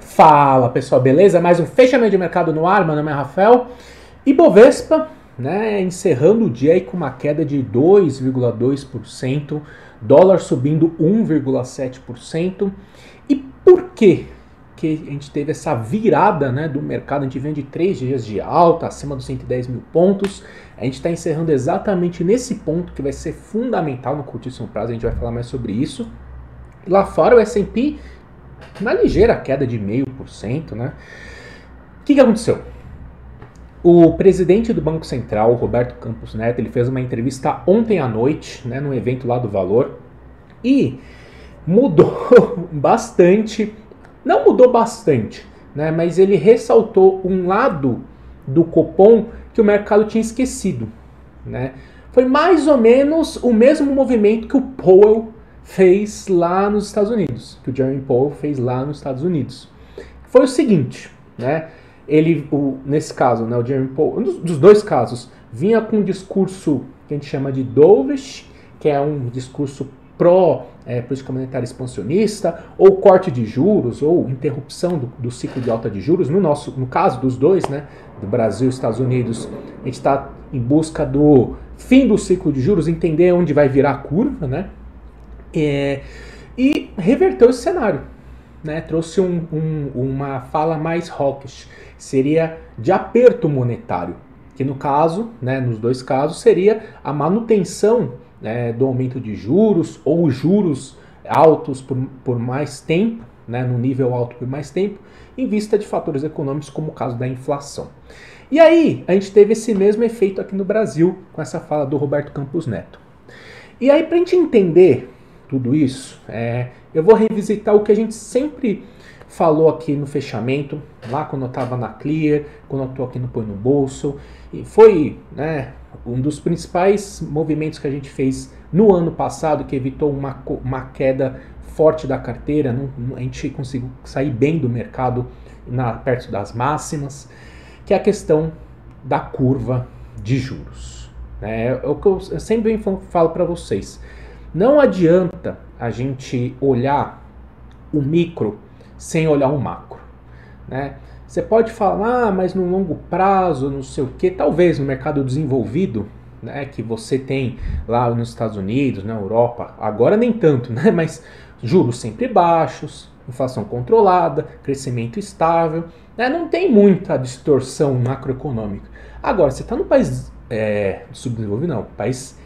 Fala pessoal, beleza? Mais um fechamento de mercado no ar, meu nome é Rafael. Ibovespa, né, encerrando o dia aí com uma queda de 2,2%, dólar subindo 1,7%. E por quê que a gente teve essa virada, né, do mercado? A gente vem de 3 dias de alta, acima dos 110 mil pontos. A gente está encerrando exatamente nesse ponto que vai ser fundamental no curtíssimo prazo, a gente vai falar mais sobre isso. Lá fora o S&P na ligeira queda de 0,5%, né? O que aconteceu? O presidente do Banco Central, Roberto Campos Neto, ele fez uma entrevista ontem à noite, né, num evento lá do Valor, e mudou bastante, não mudou bastante, né, mas ele ressaltou um lado do Copom que o mercado tinha esquecido, né? Foi mais ou menos o mesmo movimento que o Powell fez lá nos Estados Unidos, que o Jerome Powell fez lá nos Estados Unidos. Foi o seguinte, né? Nesse caso, né, o Jerome Powell, dos dois casos, vinha com um discurso que a gente chama de dovish, que é um discurso política monetária expansionista, ou corte de juros, ou interrupção do ciclo de alta de juros. No caso dos dois, né, do Brasil e Estados Unidos, a gente está em busca do fim do ciclo de juros, entender onde vai virar a curva, né? E reverteu esse cenário, né? Trouxe uma fala mais hawkish, seria de aperto monetário, que no caso, né, nos dois casos, seria a manutenção, né, do aumento de juros ou juros altos por mais tempo, né, no nível alto por mais tempo, em vista de fatores econômicos como o caso da inflação. E aí, a gente teve esse mesmo efeito aqui no Brasil com essa fala do Roberto Campos Neto. E aí, para a gente entender tudo isso, eu vou revisitar o que a gente sempre falou aqui no fechamento, lá quando eu estava na Clear, quando eu estou aqui no Põe no Bolso, e foi, né, um dos principais movimentos que a gente fez no ano passado, que evitou uma queda forte da carteira, a gente conseguiu sair bem do mercado perto das máximas, que é a questão da curva de juros. É o que eu sempre falo para vocês. Não adianta a gente olhar o micro sem olhar o macro, né? Você pode falar, mas no longo prazo, não sei o que, talvez no mercado desenvolvido, né, que você tem lá nos Estados Unidos, na Europa, agora nem tanto, né, mas juros sempre baixos, inflação controlada, crescimento estável, né, não tem muita distorção macroeconômica. Agora, você está no país subdesenvolvido, não, país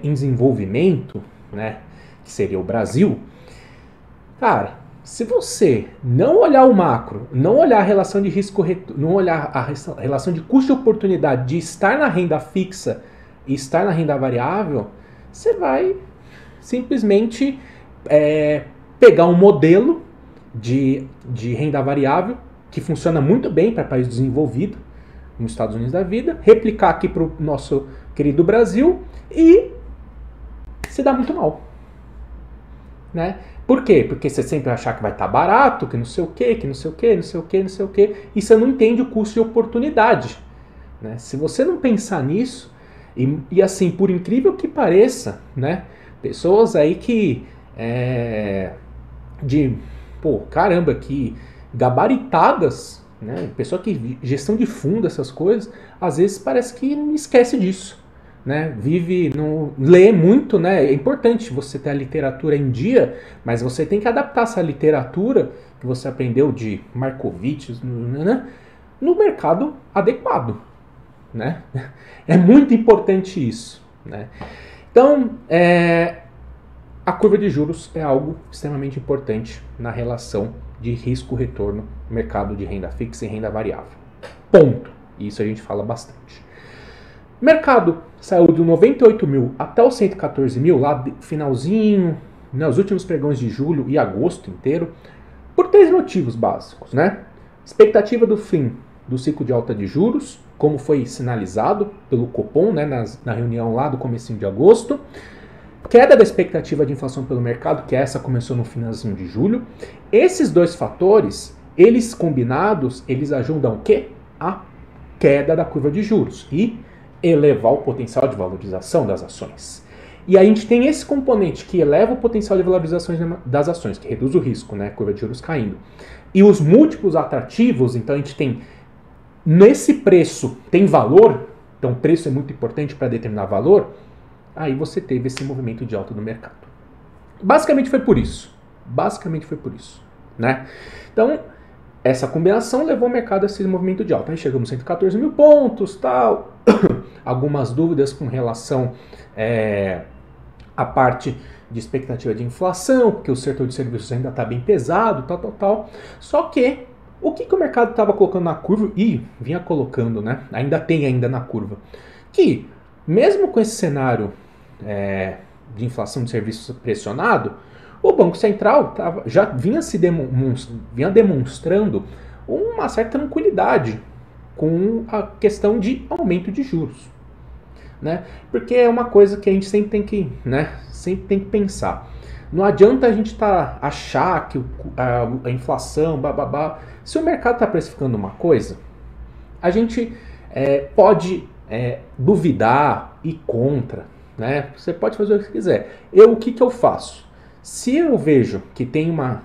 em desenvolvimento, né, que seria o Brasil, cara, se você não olhar o macro, não olhar a relação de risco, não olhar a relação de custo de oportunidade de estar na renda fixa e estar na renda variável, você vai simplesmente pegar um modelo de renda variável que funciona muito bem para país desenvolvido, nos Estados Unidos da vida, replicar aqui para o nosso querido Brasil e se dá muito mal, né? Por quê? Porque você sempre vai achar que vai estar barato, que não sei o quê, que não sei o quê, não sei o quê, não sei o quê, e você não entende o custo de oportunidade, né? Se você não pensar nisso, e assim, por incrível que pareça, né, pessoas aí que caramba, que gabaritadas, né, pessoa que gestão de fundo, essas coisas, às vezes parece que esquece disso, né? Lê muito, né? É importante você ter a literatura em dia, mas você tem que adaptar essa literatura que você aprendeu de Markowitz, né, no mercado adequado, né? É muito importante isso, né? Então, a curva de juros é algo extremamente importante na relação de risco-retorno no mercado de renda fixa e renda variável. Ponto. Isso a gente fala bastante. O mercado saiu do 98 mil até os 114 mil, lá finalzinho, nos últimos pregões de julho e agosto inteiro, por 3 motivos básicos, né? Expectativa do fim do ciclo de alta de juros, como foi sinalizado pelo Copom, né, na reunião lá do comecinho de agosto, queda da expectativa de inflação pelo mercado, que essa começou no finalzinho de julho. Esses dois fatores, eles combinados, eles ajudam o quê? A queda da curva de juros e elevar o potencial de valorização das ações. E aí a gente tem esse componente que eleva o potencial de valorizações das ações, que reduz o risco, né? Curva de juros caindo. E os múltiplos atrativos, então a gente tem, nesse preço tem valor, então o preço é muito importante para determinar valor, aí você teve esse movimento de alta no mercado. Basicamente foi por isso. Né? Então, essa combinação levou o mercado a esse movimento de alta. Aí chegamos a 114 mil pontos, tal. Algumas dúvidas com relação à parte de expectativa de inflação, porque o setor de serviços ainda está bem pesado, tal. Só que, o que o mercado estava colocando na curva, e vinha colocando, né? Ainda tem na curva, que mesmo com esse cenário de inflação de serviços pressionado, o Banco Central já vinha demonstrando uma certa tranquilidade com a questão de aumento de juros. Né? Porque é uma coisa que a gente sempre tem que pensar. Não adianta a gente achar que a inflação, se o mercado está precificando uma coisa, a gente pode duvidar e contra. Né? Você pode fazer o que você quiser. O que eu faço? Se eu vejo que tem uma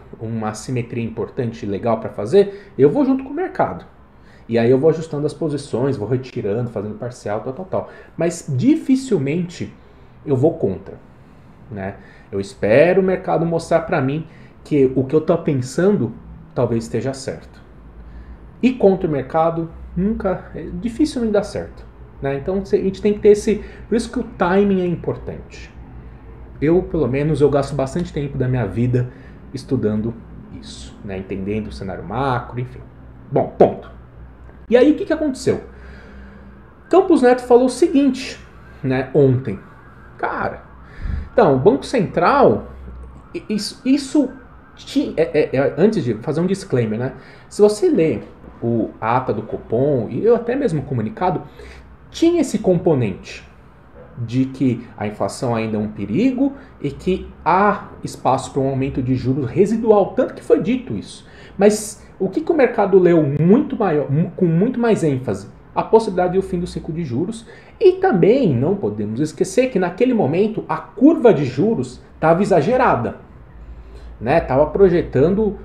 assimetria importante e legal para fazer, eu vou junto com o mercado. E aí eu vou ajustando as posições, vou retirando, fazendo parcial, tal. Mas dificilmente eu vou contra. Né? Eu espero o mercado mostrar para mim que o que eu estou pensando talvez esteja certo. E contra o mercado, dificilmente dá certo. Né? Então a gente tem que ter esse... Por isso que o timing é importante. Pelo menos, eu gasto bastante tempo da minha vida estudando isso, né? Entendendo o cenário macro, enfim. Bom, ponto. E aí, o que aconteceu? Campos Neto falou o seguinte, né, ontem. Cara, então, o Banco Central, antes de fazer um disclaimer, né? Se você ler a ata do Copom, e eu até mesmo o comunicado, tinha esse componente de que a inflação ainda é um perigo e que há espaço para um aumento de juros residual, tanto que foi dito isso. Mas o que o mercado leu com muito mais ênfase? A possibilidade do fim do ciclo de juros. E também não podemos esquecer que naquele momento a curva de juros estava exagerada. Estava projetando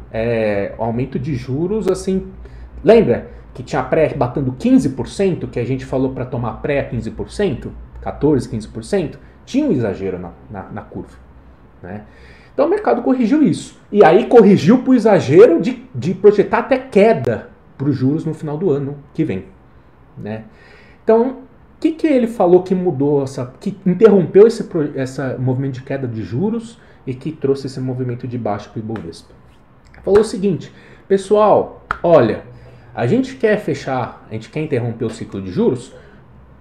aumento de juros assim. Lembra que tinha pré batendo 15%, que a gente falou para tomar pré a 15%? 14%, 15%, tinha um exagero na curva. Né? Então o mercado corrigiu isso. E aí corrigiu para o exagero de projetar até queda para os juros no final do ano que vem. Né? Então, o que ele falou que mudou, que interrompeu esse movimento de queda de juros e que trouxe esse movimento de baixo para o Ibovespa? Falou o seguinte, pessoal, olha, a gente quer interromper o ciclo de juros?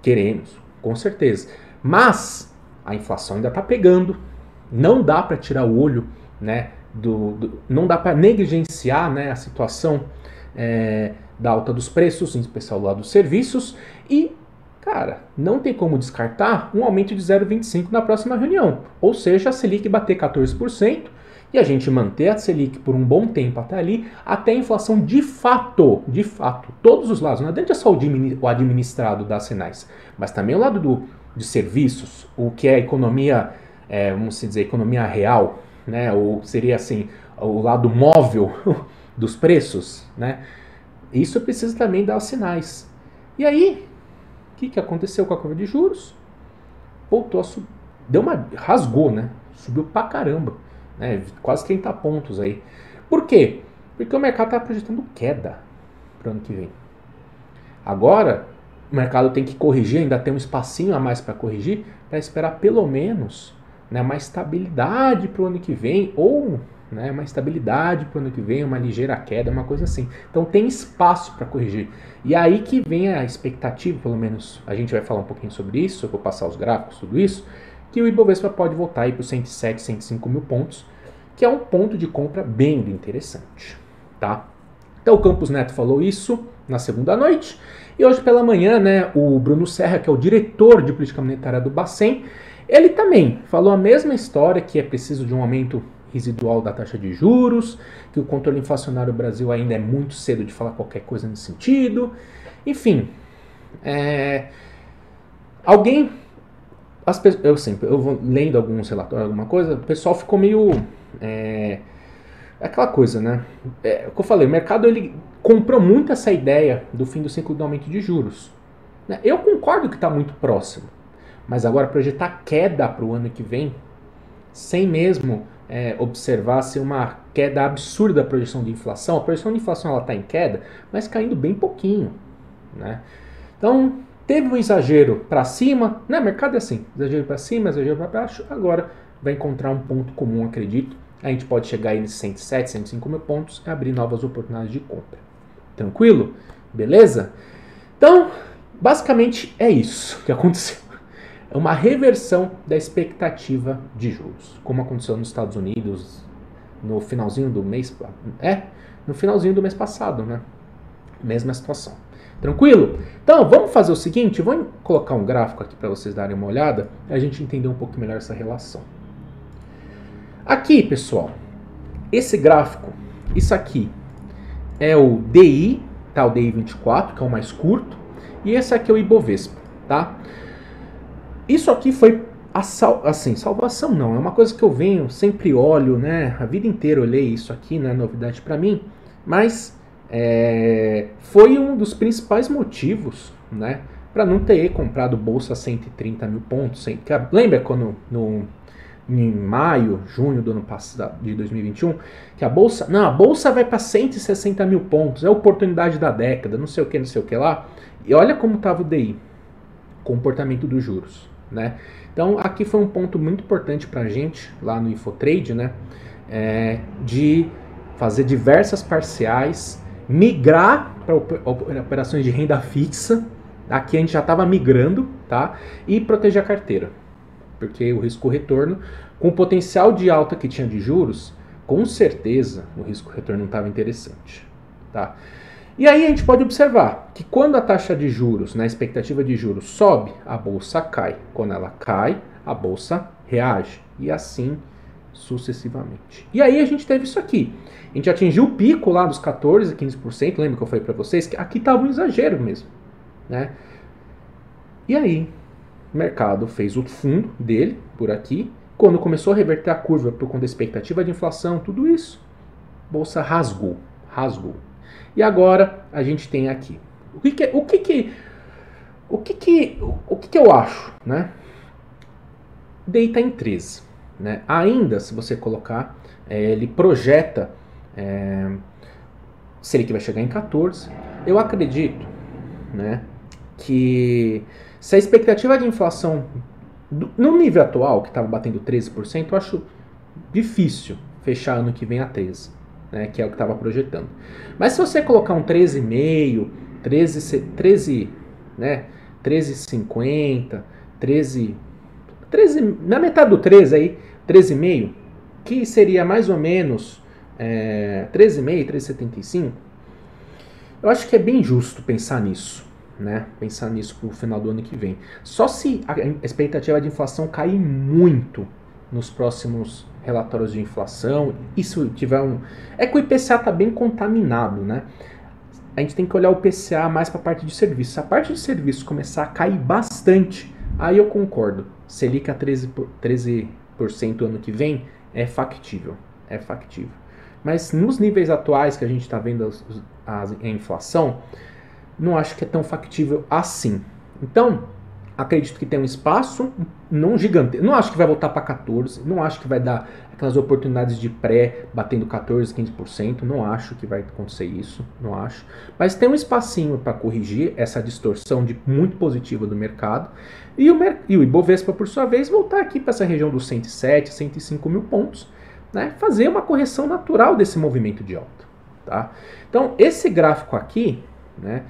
Queremos. Com certeza. Mas a inflação ainda está pegando. Não dá para tirar o olho, né, não dá para negligenciar, né, a situação da alta dos preços, em especial lá dos serviços. E, cara, não tem como descartar um aumento de 0,25 na próxima reunião. Ou seja, a Selic bater 14% e a gente manter a Selic por um bom tempo até ali, até a inflação de fato, todos os lados, não adianta só o administrado das sinais, mas também o lado de serviços, o que é a economia, vamos dizer, economia real, né? Ou seria assim, o lado móvel dos preços, né? Isso precisa também dar os sinais. E aí, o que aconteceu com a curva de juros? Voltou a subir, rasgou, né? Subiu pra caramba. Quase 30 pontos aí. Por quê? Porque o mercado está projetando queda para o ano que vem. Agora, o mercado tem que corrigir, ainda tem um espacinho a mais para corrigir, para esperar pelo menos, né, uma estabilidade para o ano que vem, ou, né, uma estabilidade para o ano que vem, uma ligeira queda, uma coisa assim. Então tem espaço para corrigir. E aí que vem a expectativa, pelo menos a gente vai falar um pouquinho sobre isso, eu vou passar os gráficos, tudo isso, que o Ibovespa pode voltar para os 107, 105 mil pontos, que é um ponto de compra bem interessante. Tá? Então o Campos Neto falou isso na segunda noite, e hoje pela manhã, né, o Bruno Serra, que é o diretor de política monetária do Bacen, ele também falou a mesma história, que é preciso de um aumento residual da taxa de juros, que o controle inflacionário do Brasil ainda é muito cedo de falar qualquer coisa nesse sentido. Enfim, alguém eu vou lendo alguns relatórios, alguma coisa, o pessoal ficou meio... aquela coisa, né? O que eu falei, o mercado ele comprou muito essa ideia do fim do ciclo do aumento de juros. Né? Eu concordo que está muito próximo, mas agora projetar queda para o ano que vem, sem mesmo observar-se uma queda absurda da projeção de inflação. A projeção de inflação está em queda, mas caindo bem pouquinho. Né? Então, teve um exagero para cima, né? O mercado é assim, exagero para cima, exagero para baixo, agora vai encontrar um ponto comum, acredito. A gente pode chegar aí nesses 107, 105 mil pontos e abrir novas oportunidades de compra. Tranquilo? Beleza? Então, basicamente é isso que aconteceu. É uma reversão da expectativa de juros, como aconteceu nos Estados Unidos no finalzinho do mês... no finalzinho do mês passado, né? Mesma situação. Tranquilo? Então, vamos fazer o seguinte, vou colocar um gráfico aqui para vocês darem uma olhada e a gente entender um pouco melhor essa relação. Aqui, pessoal, esse gráfico, isso aqui é o DI, tá? O DI 24, que é o mais curto, e esse aqui é o Ibovespa, tá? Isso aqui foi salvação não, é uma coisa que eu venho, sempre olho, né? A vida inteira eu olhei isso aqui, não é novidade para mim, mas foi um dos principais motivos, né? Para não ter comprado bolsa a 130 mil pontos. Lembra quando em maio, junho do ano passado, de 2021, que a bolsa vai para 160 mil pontos, é a oportunidade da década, não sei o que lá. E olha como estava o DI, comportamento dos juros, né? Então aqui foi um ponto muito importante para a gente, lá no Infotrade, né? De fazer diversas parciais, migrar para operações de renda fixa, aqui a gente já estava migrando, tá? E proteger a carteira. Porque o risco-retorno, com o potencial de alta que tinha de juros, com certeza o risco-retorno não estava interessante. Tá? E aí a gente pode observar que quando a taxa de juros, a expectativa de juros sobe, a bolsa cai. Quando ela cai, a bolsa reage. E assim sucessivamente. E aí a gente teve isso aqui. A gente atingiu o pico lá dos 14%, 15%. Lembra que eu falei para vocês? Que aqui estava um exagero mesmo. Né? E aí... o mercado fez o fundo dele, por aqui. Quando começou a reverter a curva por conta da expectativa de inflação, tudo isso, a bolsa rasgou. E agora a gente tem aqui. O que eu acho? Né? DI está em 13. Né? Ainda, se você colocar, ele projeta se ele vai chegar em 14. Eu acredito, né, que... se a expectativa de inflação no nível atual, que estava batendo 13%, eu acho difícil fechar ano que vem a 13%, né, que é o que estava projetando. Mas se você colocar um 13,5%, 13, né, 13,50%, 13, na metade do 13 aí, 13,5%, que seria mais ou menos 13,5%, 13,75%, eu acho que é bem justo pensar nisso. Né? Pensar nisso para o final do ano que vem. Só se a expectativa de inflação cair muito nos próximos relatórios de inflação, isso tiver é que o IPCA está bem contaminado, né? A gente tem que olhar o IPCA mais para a parte de serviços. Se a parte de serviços começar a cair bastante, aí eu concordo. Selic a 13% ano que vem é factível. Mas nos níveis atuais que a gente está vendo a inflação, não acho que é tão factível assim. Então, acredito que tem um espaço não gigante. Não acho que vai voltar para 14%. Não acho que vai dar aquelas oportunidades de pré batendo 14%, 15%. Não acho que vai acontecer isso. Não acho. Mas tem um espacinho para corrigir essa distorção muito positiva do mercado. E o Ibovespa, por sua vez, voltar aqui para essa região dos 107, 105 mil pontos. Né? Fazer uma correção natural desse movimento de alta. Tá? Então, esse gráfico aqui... né?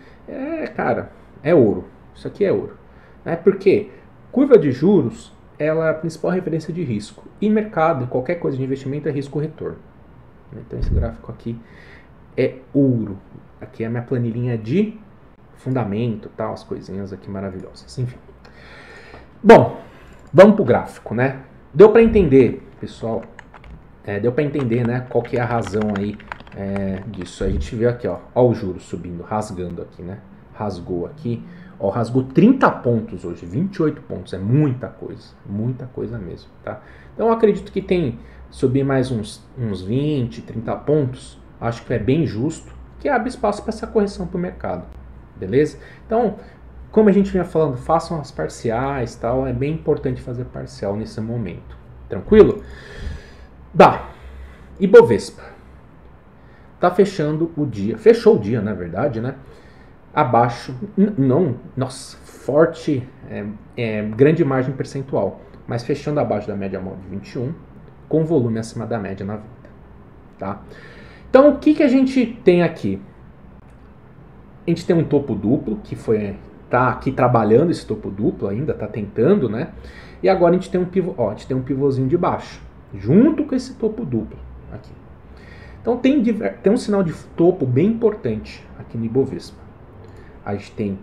Cara, é ouro. Isso aqui é ouro. Né? Porque curva de juros ela é a principal referência de risco. E mercado, qualquer coisa de investimento, é risco-retorno. Então esse gráfico aqui é ouro. Aqui é a minha planilhinha de fundamento, tal, as coisinhas aqui maravilhosas. Enfim. Bom, vamos pro gráfico, né? Deu para entender, pessoal? Deu para entender, né? Qual que é a razão aí disso. A gente viu aqui, ó o juros subindo, rasgando aqui, né? rasgou aqui, ó, rasgou 30 pontos hoje, 28 pontos, é muita coisa mesmo, tá? Então eu acredito que tem subir mais uns 20, 30 pontos, acho que é bem justo, que abre espaço para essa correção para o mercado, beleza? Então, como a gente vinha falando, façam as parciais, tal, é bem importante fazer parcial nesse momento, tranquilo? Dá. Ibovespa tá fechando o dia, fechou o dia na verdade, né? Abaixo, não, nossa, forte, grande margem percentual, mas fechando abaixo da média móvel de 21, com volume acima da média na venda, tá? Então, o que a gente tem aqui? A gente tem um topo duplo, que tá aqui trabalhando esse topo duplo ainda, tá tentando, né? E agora a gente tem um pivô, ó, a gente tem um pivôzinho de baixo, junto com esse topo duplo aqui. Então tem um sinal de topo bem importante aqui no Ibovespa. A gente tem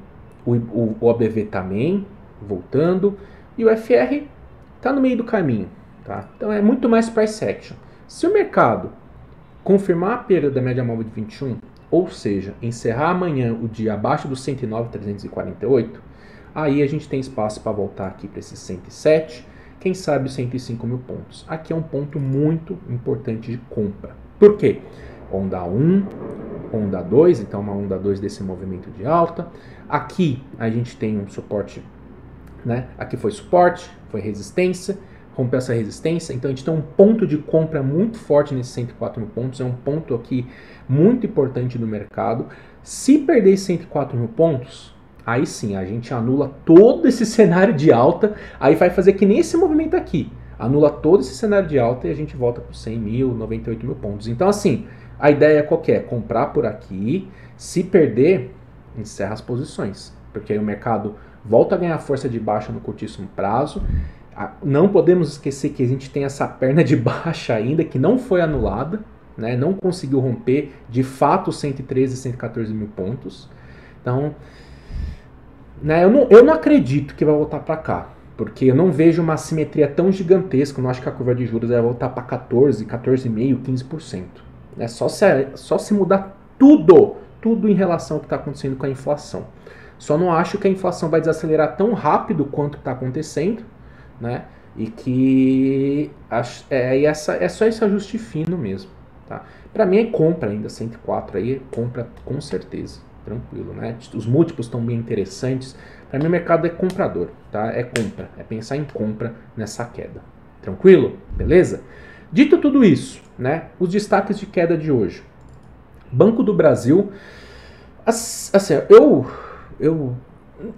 o OBV também voltando e o FR está no meio do caminho, tá? Então é muito mais price action. Se o mercado confirmar a perda da média móvel de 21, ou seja, encerrar amanhã o dia abaixo dos 109.348, aí a gente tem espaço para voltar aqui para esses 107, quem sabe os 105 mil pontos. Aqui é um ponto muito importante de compra. Por quê? Onda 1, onda 2, então uma onda 2 desse movimento de alta. Aqui a gente tem um suporte, né? Aqui foi suporte, foi resistência, rompeu essa resistência, então a gente tem um ponto de compra muito forte nesses 104 mil pontos, é um ponto aqui muito importante no mercado. Se perder esses 104 mil pontos, aí sim, a gente anula todo esse cenário de alta, aí vai fazer que nem esse movimento aqui, anula todo esse cenário de alta e a gente volta para os 100 mil, 98 mil pontos. Então assim, a ideia qual que é? Comprar por aqui, se perder, encerra as posições, porque aí o mercado volta a ganhar força de baixa no curtíssimo prazo. Não podemos esquecer que a gente tem essa perna de baixa ainda, que não foi anulada, né? Não conseguiu romper de fato 113, 114 mil pontos. Então, né, eu não acredito que vai voltar para cá, porque eu não vejo uma assimetria tão gigantesca. Eu não acho que a curva de juros vai voltar para 14, 14,5%, 15%. Né? Só se mudar tudo em relação ao que está acontecendo com a inflação. Só não acho que a inflação vai desacelerar tão rápido quanto está acontecendo, né? E que é só esse ajuste fino mesmo, tá? Para mim é compra ainda, 104 aí é compra com certeza, tranquilo, né? Os múltiplos estão bem interessantes. Para mim o mercado é comprador, tá? É compra, é pensar em compra nessa queda, tranquilo? Beleza? Dito tudo isso, né? Os destaques de queda de hoje. Banco do Brasil, assim, eu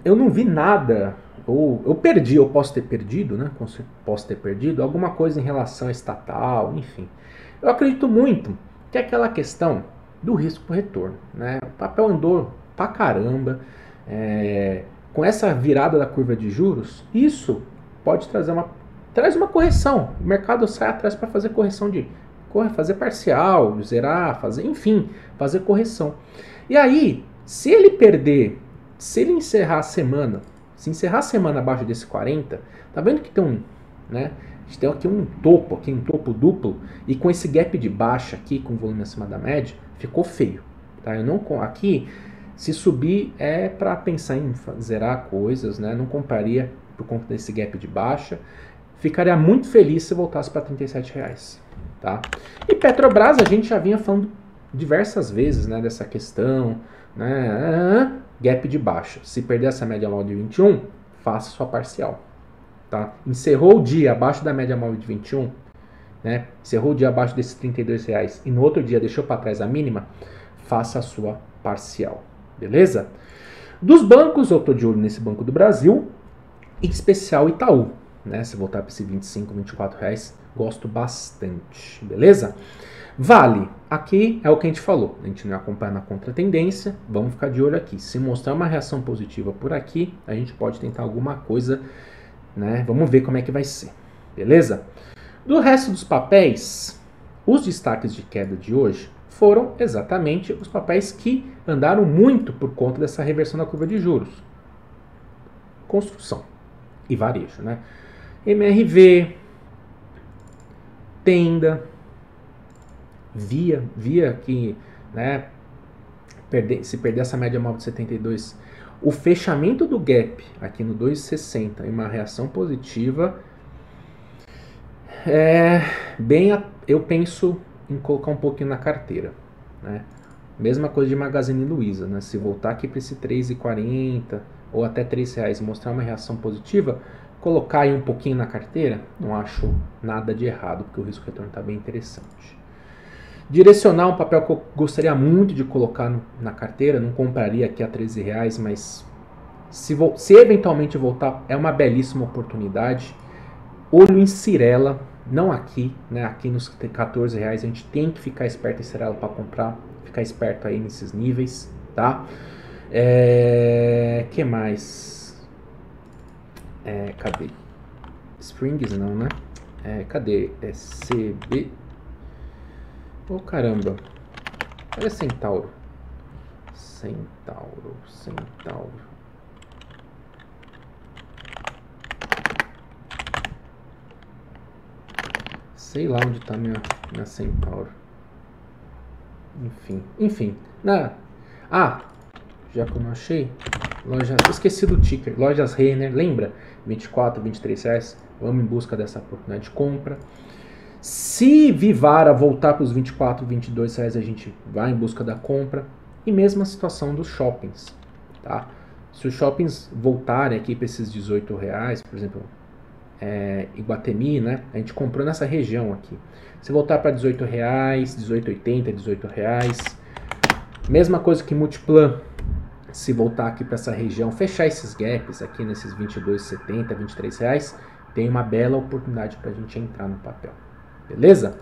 não vi nada. Ou eu perdi, eu posso ter perdido, né? Posso ter perdido alguma coisa em relação a estatal, enfim. Eu acredito muito que é aquela questão do risco retorno, né? O papel andou pra caramba, com essa virada da curva de juros, isso pode traz uma correção. O mercado sai atrás para fazer correção fazer parcial, zerar, fazer correção. E aí, se ele encerrar a semana, se encerrar a semana abaixo desse 40, tá vendo que tem né? A gente tem aqui um topo duplo, e com esse gap de baixa aqui, com volume acima da média, ficou feio, tá? Aqui, se subir é para pensar em zerar coisas, né? Não compraria por conta desse gap de baixa. Ficaria muito feliz se voltasse para R$37, tá? E Petrobras, a gente já vinha falando diversas vezes, né, dessa questão, né? Gap de baixa. Se perder essa média móvel de 21, faça sua parcial, tá? Encerrou o dia abaixo da média móvel de 21, né? Encerrou o dia abaixo desses R$32 e no outro dia deixou para trás a mínima, faça a sua parcial, beleza? Dos bancos, eu tô de olho nesse Banco do Brasil, em especial Itaú, né? Se voltar para esse 25, R$24, gosto bastante, beleza? Vale, aqui é o que a gente falou, a gente não acompanha na contratendência, vamos ficar de olho aqui. Se mostrar uma reação positiva por aqui, a gente pode tentar alguma coisa, né? Vamos ver como é que vai ser, beleza? Do resto dos papéis, os destaques de queda de hoje foram exatamente os papéis que andaram muito por conta dessa reversão da curva de juros. Construção e varejo, né? MRV, Tenda, Via que, né, se perder essa média móvel de 72, o fechamento do gap aqui no 2,60 e uma reação positiva, eu penso em colocar um pouquinho na carteira, né? Mesma coisa de Magazine Luiza, né? Se voltar aqui para esse 3,40 ou até R$3 mostrar uma reação positiva, colocar aí um pouquinho na carteira, não acho nada de errado, porque o risco retorno está bem interessante. Direcional, um papel que eu gostaria muito de colocar na carteira, não compraria aqui a R$13, mas se eventualmente voltar, é uma belíssima oportunidade. Olho em Cyrela, não aqui, né? Aqui nos R$14 a gente tem que ficar esperto em Cyrela para comprar, ficar esperto aí nesses níveis, tá? Que mais? Cadê? Springs não, né? Cadê? CB. Oh, caramba. Olha Centauro. Centauro. Sei lá onde tá minha Centauro. Enfim. Já que eu não achei. Esqueci do ticker. Lojas Renner, lembra? 24, R$23. Vamos em busca dessa oportunidade de compra. Se Vivara voltar para os 24, R$22, a gente vai em busca da compra. E mesma situação dos shoppings, tá? Se os shoppings voltarem aqui para esses R$18, por exemplo, Iguatemi, né? A gente comprou nessa região aqui. Se voltar para R$18, R$18,80, R$18. Mesma coisa que Multiplan. Se voltar aqui para essa região, fechar esses gaps aqui nesses R$22,70, R$23, tem uma bela oportunidade para a gente entrar no papel. Beleza?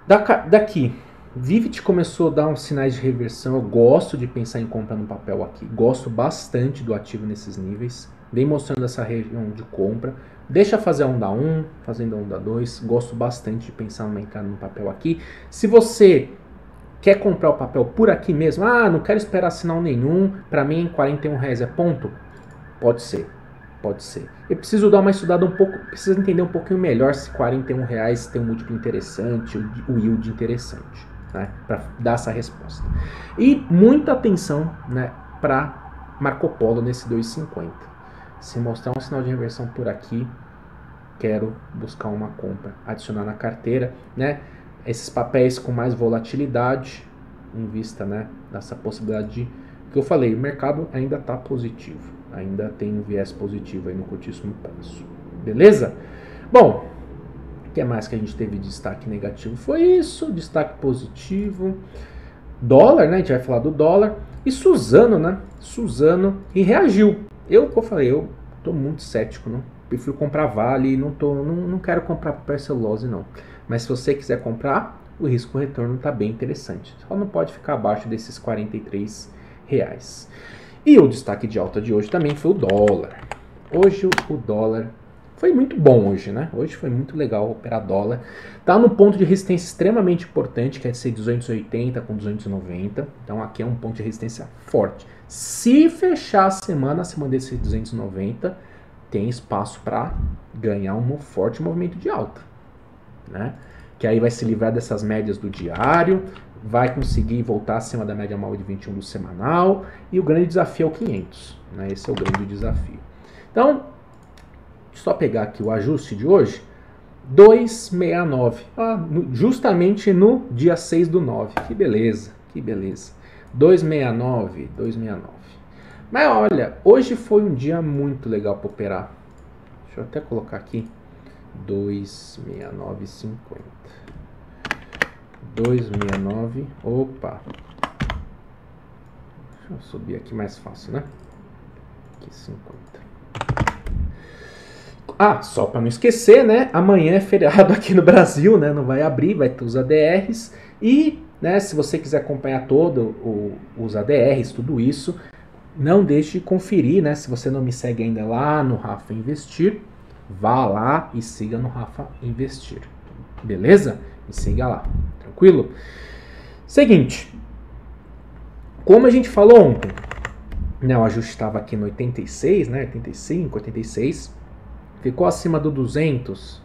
Daqui, Vivit começou a dar uns sinais de reversão. Eu gosto de pensar em compra no papel aqui. Gosto bastante do ativo nesses níveis. Vem mostrando essa região de compra. Deixa fazer a onda 1, fazendo a onda 2. Gosto bastante de pensar em entrar no papel aqui. Se você quer comprar o papel por aqui mesmo, não quero esperar sinal nenhum, para mim R$41 é ponto? Pode ser. Eu preciso dar uma estudada um pouco, preciso entender um pouquinho melhor se R$41 tem um múltiplo interessante, o yield interessante, né, para dar essa resposta. E muita atenção, né, para Marco Polo nesse 2,50. Se mostrar um sinal de reversão por aqui, quero buscar uma compra, adicionar na carteira, né? Esses papéis com mais volatilidade, em vista, né, dessa possibilidade de, que eu falei, o mercado ainda está positivo, ainda tem um viés positivo aí no curtíssimo prazo. Beleza? Bom, o que mais que a gente teve de destaque negativo? Foi isso, destaque positivo. Dólar, né? A gente vai falar do dólar. E Suzano, né? Suzano, e reagiu. Eu falei, eu tô muito cético, não? Prefiro comprar Vale, não quero comprar papel celulose, não. Mas se você quiser comprar, o risco-retorno está bem interessante. Só não pode ficar abaixo desses R$43. E o destaque de alta de hoje também foi o dólar. Hoje o dólar foi muito bom hoje, né? Hoje foi muito legal operar dólar. Tá no ponto de resistência extremamente importante, que é de ser 280 com 290. Então aqui é um ponto de resistência forte. Se fechar a semana acima desse 290, tem espaço para ganhar um forte movimento de alta, né? Que aí vai se livrar dessas médias do diário, vai conseguir voltar acima da média móvel de 21 do semanal, e o grande desafio é o 500, né? Esse é o grande desafio. Então, só pegar aqui o ajuste de hoje, 269, justamente no dia 6 do 9, que beleza, 269. Mas olha, hoje foi um dia muito legal para operar. Deixa eu até colocar aqui 269,50. 269. Opa. Deixa eu subir aqui mais fácil, né? Aqui 50. Só para não esquecer, né? Amanhã é feriado aqui no Brasil, né? Não vai abrir, vai ter os ADRs. E, né, se você quiser acompanhar os ADRs, tudo isso, não deixe de conferir, né? Se você não me segue ainda lá no Rafa Investir, vá lá e siga no Rafa Investir. Beleza? Me siga lá. Tranquilo? Seguinte. Como a gente falou ontem, né, o ajuste estava aqui no 86, né? 85, 86. Ficou acima do 200.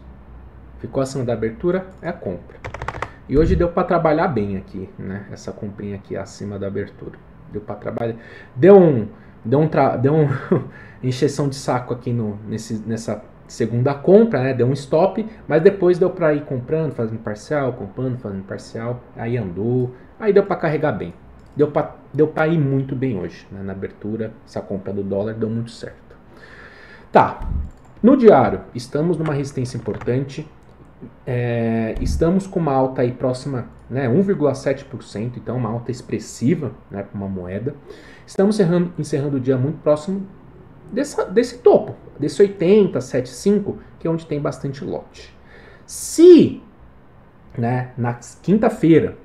Ficou acima da abertura, é a compra. E hoje deu para trabalhar bem aqui, né? Essa comprinha aqui acima da abertura. Deu para trabalhar. Deu um encheção de saco aqui nessa segunda compra, né? Deu um stop, mas depois deu para ir comprando, fazendo parcial, comprando, fazendo parcial. Aí andou, aí deu para carregar bem. Deu para ir muito bem hoje, né? Na abertura, essa compra do dólar deu muito certo. Tá, no diário, estamos numa resistência importante. Estamos com uma alta aí próxima, né, 1,7%, então uma alta expressiva, né, para uma moeda. Estamos encerrando o dia muito próximo desse topo, desse 80,75, que é onde tem bastante lote. Se, né, na quinta-feira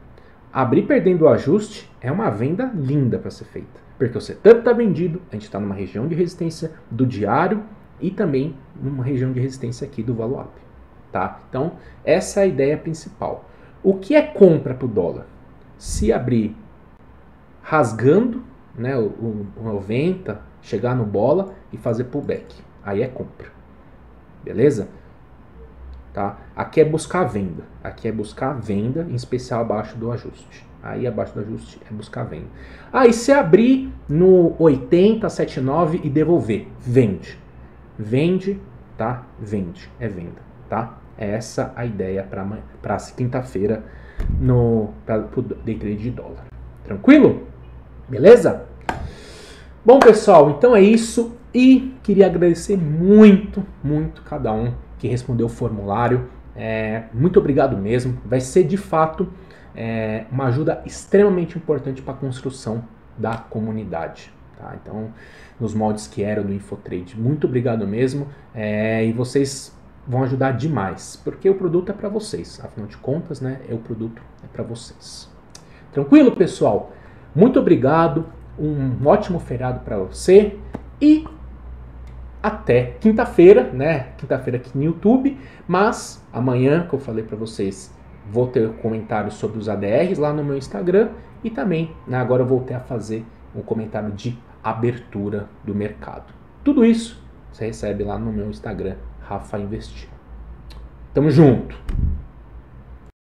abrir perdendo o ajuste, é uma venda linda para ser feita, porque o setup está vendido, a gente está numa região de resistência do diário e também numa região de resistência aqui do Valuap. Tá? Então, essa é a ideia principal. O que é compra para o dólar? Se abrir rasgando, né, o 90, chegar no bola e fazer pullback. Aí é compra. Beleza? Tá? Aqui é buscar venda. Aqui é buscar venda, em especial abaixo do ajuste. Aí abaixo do ajuste é buscar venda. Aí se abrir no 80, 79 e devolver, vende. Vende, tá? Vende. É venda, tá? É essa a ideia para quinta-feira pro day trade de dólar. Tranquilo? Beleza? Bom, pessoal, então é isso. E queria agradecer muito, muito cada um que respondeu o formulário. Muito obrigado mesmo. Vai ser, de fato, uma ajuda extremamente importante para a construção da comunidade. Tá? Então, nos moldes que eram do Infotrade. Muito obrigado mesmo. E vocês vão ajudar demais, porque o produto é para vocês. Afinal de contas, né, o produto é para vocês. Tranquilo, pessoal? Muito obrigado. Um ótimo feriado para você e até quinta-feira, né? Quinta-feira aqui no YouTube, mas amanhã, que eu falei para vocês, vou ter comentários sobre os ADRs lá no meu Instagram e também, né, agora eu voltei a fazer um comentário de abertura do mercado. Tudo isso você recebe lá no meu Instagram, Rafa Investir. Tamo junto!